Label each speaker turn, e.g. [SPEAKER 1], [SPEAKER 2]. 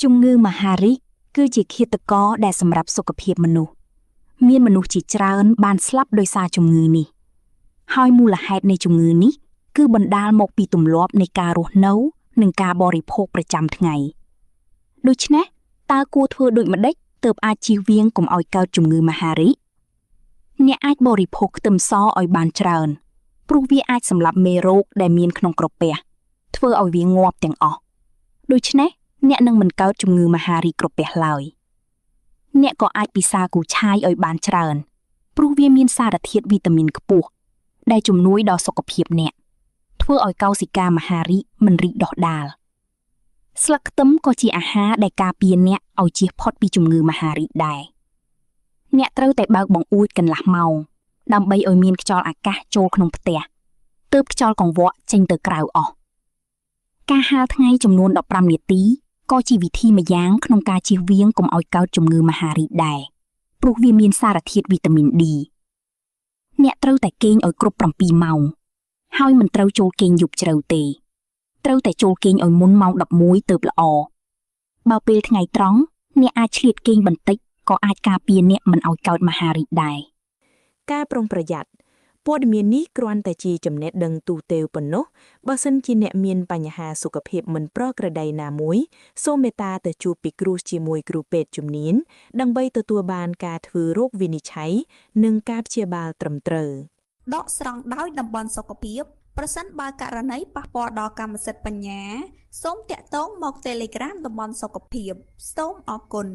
[SPEAKER 1] ជំងឺមហារីកគឺជាឃាតករដែលសម្រាប់សុខភាពមនុស្សមានមនុស្សជាច្រើនបានស្លាប់ដោយសារជំងឺនេះហើយមូលហេតុនៃជំងឺនេះគឺបណ្ដាលមកពីទម្លាប់នៃការរស់នៅនិងការបរិភោគប្រចាំថ្ងៃដូច្នេះតើគួរធ្វើដូចម្តេចទើបអាចជៀសវាងកុំឲ្យកើតជំងឺមហារីកអ្នកអាចបរិភោគខ្ទឹមសឲ្យបានច្រើនព្រោះវាអាចសម្លាប់មេរោគដែលមានក្នុងក្រពះធ្វើឲ្យវាងាប់ទាំងអស់ដូច្នេះអ្នកនឹងមិនកើតជំងឺមហារីកក្រពះឡើយអ្នកក៏អាចពិសាគូឆាយឲ្យបានច្រើនព្រោះវាមានសារធាតុវីតាមីនខ្ពស់ដែលជំនួយដល់សុខភាពអ្នកធ្វើឲ្យកោសិកាមហារីកមិនរីកដុះដាលស្លឹកខ្ទឹមក៏ជាអាហារដែលការពារអ្នកឲ្យជៀសផុតពីជំងឺមហារីកដែរអ្នកត្រូវតែបើកបង្អួចកន្លះម៉ោងដើម្បីឲ្យមានខ្យល់អាកាសចូលក្នុងផ្ទះទើបខ្យល់កង្វក់ចេញទៅក្រៅអស់ការហាលថ្ងៃចំនួន15នាទីក៏ជាវិធីម្យ៉ាងក្នុងការជៀសវាងកុំឲ្យកើតជំងឺមហារីកដែរព្រោះវាមានសារធាតុវីតាមីន D អ្នកត្រូវតែគេងឲ្យគ្រប់7ម៉ោងហើយមិនត្រូវចូលគេងយប់ជ្រៅទេត្រូវតែចូលគេងឲ្យមុនម៉ោង11ទើបល្អបើពេលថ្ងៃត្រង់អ្នកអាចឆ្លៀតគេងបន្តិចក៏អាចការពារអ្នកមិនឲ្យកើតមហារីកដែរ
[SPEAKER 2] ការប្រុងប្រយ័ត្នព័ត៌មាននេះគ្រាន់តែជាចំណេះដឹងទូទៅប៉ុណ្ណោះបើសិនជាអ្នកមានបញ្ហាសុខភាពមិនប្រក្រតីណាមួយសូមមេត្តាទៅជួបពិគ្រោះជាមួយគ្រូពេទ្យជំនាញដើម្បីទទួលបានការធ្វើរោគវិនិច្ឆ័យនិងការព្យាបាលត្រឹមត្រូវ
[SPEAKER 3] ដកស្រង់ដោយតំបន់សុខភាពប្រសិនបើករណីប៉ះពាល់ដល់កម្មសិទ្ធិបញ្ញាសូមតាក់ទងមក Telegram តំបន់សុខភាពសូមអរគុណ